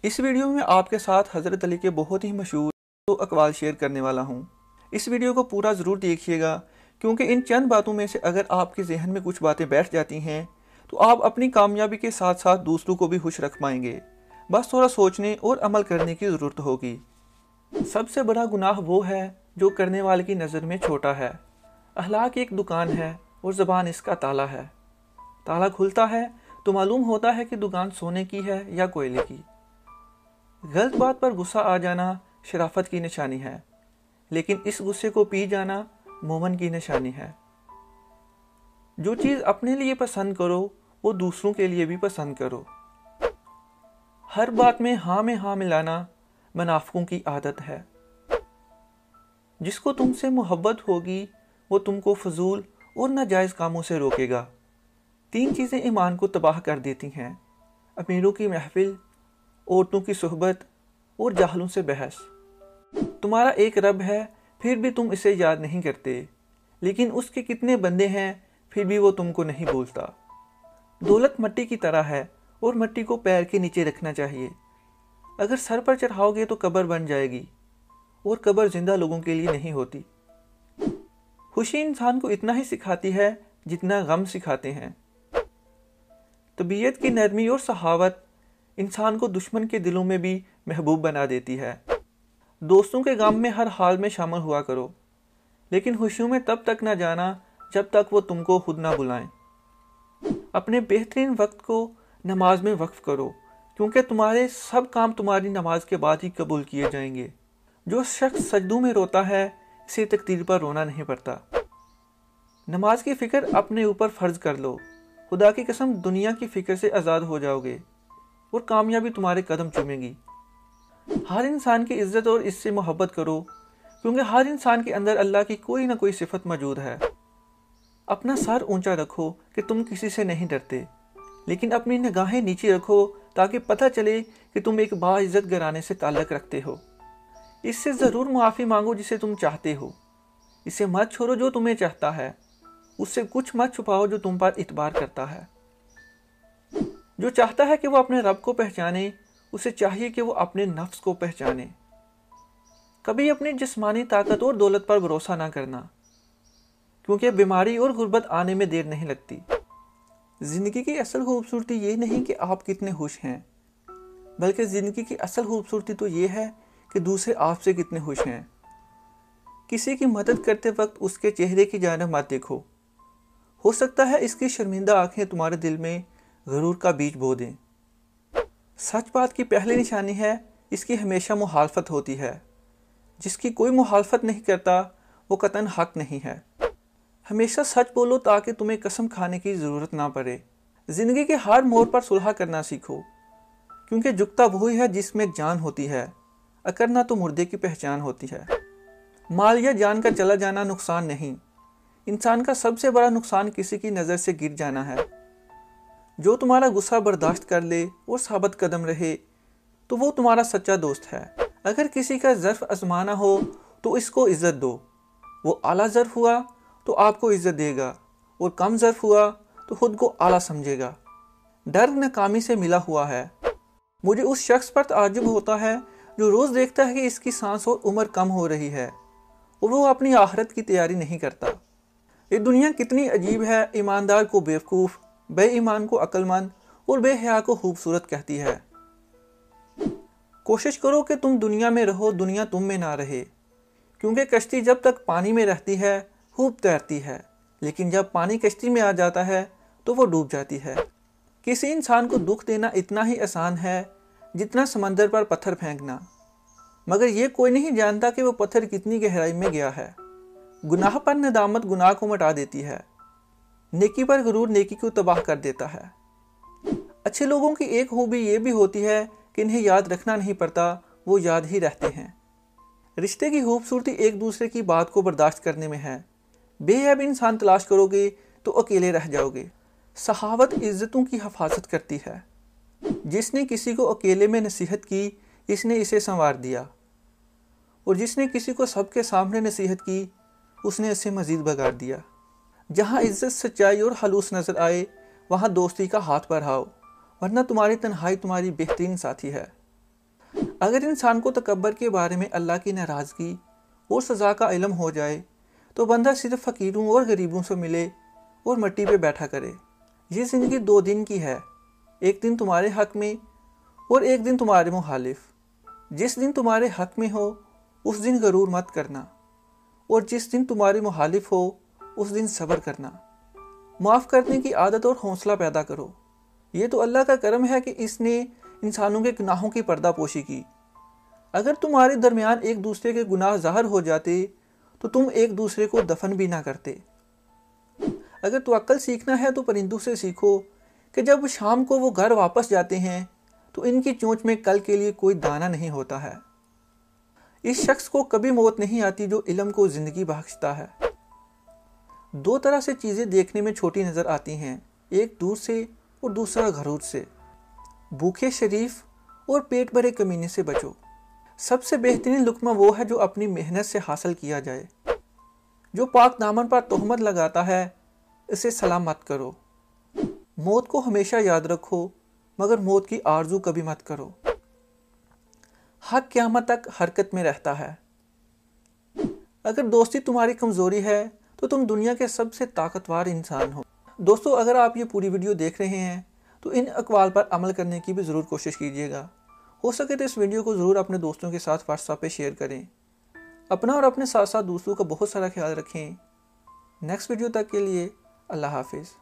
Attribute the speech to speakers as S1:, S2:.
S1: اس video میں آپ کے ساتھ حضرت علی کے بہت ہی مشہور دو اقوال شیئر کرنے والا ہوں۔ اس ویڈیو کو پورا ضرور دیکھیے گا، کیونکہ ان چند باتوں میں سے اگر آپ کے ذہن میں کچھ باتیں بیٹھ جاتی ہیں تو آپ اپنی کامیابی کے ساتھ ساتھ دوسروں کو بھی خوش رکھ پائیں گے۔ بس تھوڑا سوچنے اور عمل کرنے کی ضرورت ہوگی۔ سب سے بڑا گناہ وہ ہے جو کرنے والے کی نظر میں چھوٹا ہے۔ اخلاق ایک دکان ہے اور زبان اس کا تالا ہے۔ تالا کھلتا ہے تو معلوم ہوتا ہے کہ دکان سونے کی ہے یا کوئلے کی۔ غلط بات پر غصہ آ جانا شرافت کی نشانی ہے، لیکن اس غصے کو پی جانا مومن کی نشانی ہے۔ جو چیز اپنے لیے پسند کرو وہ دوسروں کے لیے بھی پسند کرو۔ ہر بات میں ہاں ملانا منافقوں کی عادت ہے۔ جس کو تم سے محبت ہوگی وہ تم کو فضول اور ناجائز کاموں سے روکے گا۔ 3 چیزیں ایمان کو تباہ کر دیتی ہیں: امیروں کی محفل، عورتوں کی صحبت اور جاہلوں سے بحث۔ تمہارا ایک رب ہے پھر بھی تم اسے یاد نہیں کرتے، لیکن اس کے کتنے بندے ہیں پھر بھی وہ تم کو نہیں بھولتا۔ دولت مٹی کی طرح ہے اور مٹی کو پیر کے نیچے رکھنا چاہیے۔ اگر سر پر چڑھاؤ گے تو قبر بن جائے گی، اور قبر زندہ لوگوں کے لیے نہیں ہوتی۔ خوشی انسان کو اتنا ہی سکھاتی ہے جتنا غم سکھاتے ہیں۔ طبیعت کی نرمی اور سخاوت انسان کو دشمن کے دلوں میں بھی محبوب بنا دیتی ہے۔ دوستوں کے غم میں ہر حال میں شامل ہوا کرو، لیکن خوشیوں میں تب تک نہ جانا جب تک وہ تم کو خود نہ بلائیں۔ اپنے بہترین وقت کو نماز میں وقف کرو، کیونکہ تمہارے سب کام تمہاری نماز کے بعد ہی قبول کیے جائیں گے۔ جو شخص سجدوں میں روتا ہے اسے تقدیر پر رونا نہیں پڑتا۔ نماز کی فکر اپنے اوپر فرض کر لو، خدا کی قسم دنیا کی فکر سے آزاد ہو جاؤ گے اور کامیابی تمہارے قدم چومے گی۔ ہر انسان کی عزت اور اس سے محبت کرو، کیونکہ ہر انسان کے اندر اللہ کی کوئی نہ کوئی صفت موجود ہے۔ اپنا سر اونچا رکھو کہ تم کسی سے نہیں ڈرتے، لیکن اپنی نگاہیں نیچے رکھو تاکہ پتہ چلے کہ تم ایک باعزت گھرانے سے تعلق رکھتے ہو۔ اس سے ضرور معافی مانگو جسے تم چاہتے ہو۔ اسے مت چھوڑو جو تمہیں چاہتا ہے، اس سے کچھ مت چھپاؤ جو تم پر اعتبار کرتا ہے۔ جو چاہتا ہے کہ وہ اپنے رب کو پہچانے، اسے چاہیے کہ وہ اپنے نفس کو پہچانے۔ کبھی اپنی جسمانی طاقت اور دولت پر بھروسہ نہ کرنا، کیونکہ بیماری اور غربت آنے میں دیر نہیں لگتی۔ زندگی کی اصل خوبصورتی یہ نہیں کہ آپ کتنے خوش ہیں، بلکہ زندگی کی اصل خوبصورتی تو یہ ہے کہ دوسرے آپ سے کتنے خوش ہیں۔ کسی کی مدد کرتے وقت اس کے چہرے کی جانب مت دیکھو، ہو سکتا ہے اس کی شرمندہ آنکھیں تمہارے دل میں غرور کا بیج بو دیں۔ سچ بات کی پہلی نشانی ہے اس کی ہمیشہ مخالفت ہوتی ہے۔ جس کی کوئی مخالفت نہیں کرتا وہ قطعاً حق نہیں ہے۔ ہمیشہ سچ بولو تاکہ تمہیں قسم کھانے کی ضرورت نہ پڑے۔ زندگی کے ہر موڑ پر صلح کرنا سیکھو، کیونکہ جھکتا وہی ہے جس میں جان ہوتی ہے، اکڑنا تو مردے کی پہچان ہوتی ہے۔ مال یا جان کا چلا جانا نقصان نہیں، انسان کا سب سے بڑا نقصان کسی کی نظر سے گر جانا ہے۔ جو تمہارا غصہ برداشت کر لے اور ثابت قدم رہے تو وہ تمہارا سچا دوست ہے۔ اگر کسی کا ظرف آزمانا ہو تو اس کو عزت دو۔ وہ اعلیٰ ظرف ہوا تو آپ کو عزت دے گا، اور کم ظرف ہوا تو خود کو اعلیٰ سمجھے گا۔ ڈر ناکامی سے ملا ہوا ہے۔ مجھے اس شخص پر تعجب ہوتا ہے جو روز دیکھتا ہے کہ اس کی سانس اور عمر کم ہو رہی ہے اور وہ اپنی آخرت کی تیاری نہیں کرتا۔ یہ دنیا کتنی عجیب ہے، ایماندار کو بیوقوف، بے ایمان کو عقل مند اور بے حیا کو خوبصورت کہتی ہے۔ کوشش کرو کہ تم دنیا میں رہو، دنیا تم میں نہ رہے، کیونکہ کشتی جب تک پانی میں رہتی ہے خوب تیرتی ہے، لیکن جب پانی کشتی میں آ جاتا ہے تو وہ ڈوب جاتی ہے۔ کسی انسان کو دکھ دینا اتنا ہی آسان ہے جتنا سمندر پر پتھر پھینکنا، مگر یہ کوئی نہیں جانتا کہ وہ پتھر کتنی گہرائی میں گیا ہے۔ گناہ پر ندامت گناہ کو مٹا دیتی ہے، نیکی پر غرور نیکی کو تباہ کر دیتا ہے۔ اچھے لوگوں کی ایک خوبی یہ بھی ہوتی ہے کہ انہیں یاد رکھنا نہیں پڑتا، وہ یاد ہی رہتے ہیں۔ رشتے کی خوبصورتی ایک دوسرے کی بات کو برداشت کرنے میں ہے۔ بے عیب انسان تلاش کرو گے تو اکیلے رہ جاؤ گے۔ سخاوت عزتوں کی حفاظت کرتی ہے۔ جس نے کسی کو اکیلے میں نصیحت کی اس نے اسے سنوار دیا، اور جس نے کسی کو سب کے سامنے نصیحت کی اس نے اسے مزید بگاڑ دیا۔ جہاں عزت، سچائی اور خلوص نظر آئے وہاں دوستی کا ہاتھ بڑھاؤ، ورنہ تمہاری تنہائی تمہاری بہترین ساتھی ہے۔ اگر انسان کو تکبر کے بارے میں اللہ کی ناراضگی اور سزا کا علم ہو جائے تو بندہ صرف فقیروں اور غریبوں سے ملے اور مٹی پہ بیٹھا کرے۔ یہ زندگی 2 دن کی ہے، ایک دن تمہارے حق میں اور ایک دن تمہارے مخالف۔ جس دن تمہارے حق میں ہو اس دن غرور مت کرنا، اور جس دن تمہارے مخالف ہو اس دن صبر کرنا۔ معاف کرنے کی عادت اور حوصلہ پیدا کرو۔ یہ تو اللہ کا کرم ہے کہ اس نے انسانوں کے گناہوں کی پردہ پوشی کی۔ اگر تمہارے درمیان ایک دوسرے کے گناہ ظاہر ہو جاتے تو تم ایک دوسرے کو دفن بھی نہ کرتے۔ اگر توکل سیکھنا ہے تو پرندوں سے سیکھو کہ جب شام کو وہ گھر واپس جاتے ہیں تو ان کی چونچ میں کل کے لیے کوئی دانہ نہیں ہوتا ہے۔ اس شخص کو کبھی موت نہیں آتی جو علم کو زندگی بخشتا ہے۔ 2 طرح سے چیزیں دیکھنے میں چھوٹی نظر آتی ہیں، ایک دور سے اور دوسرا غرور سے۔ بھوکے شریف اور پیٹ بھرے کمینے سے بچو۔ سب سے بہترین لقمہ وہ ہے جو اپنی محنت سے حاصل کیا جائے۔ جو پاک دامن پر تہمت لگاتا ہے اسے سلام مت کرو۔ موت کو ہمیشہ یاد رکھو مگر موت کی آرزو کبھی مت کرو۔ حق قیامت تک حرکت میں رہتا ہے۔ اگر دوستی تمہاری کمزوری ہے تو تم دنیا کے سب سے طاقتور انسان ہو۔ دوستو، اگر آپ یہ پوری ویڈیو دیکھ رہے ہیں تو ان اقوال پر عمل کرنے کی بھی ضرور کوشش کیجیے گا۔ ہو سکے تو اس ویڈیو کو ضرور اپنے دوستوں کے ساتھ واٹس ایپ پہ شیئر کریں۔ اپنا اور اپنے ساتھ ساتھ دوسروں کا بہت سارا خیال رکھیں۔ نیکسٹ ویڈیو تک کے لیے اللہ حافظ۔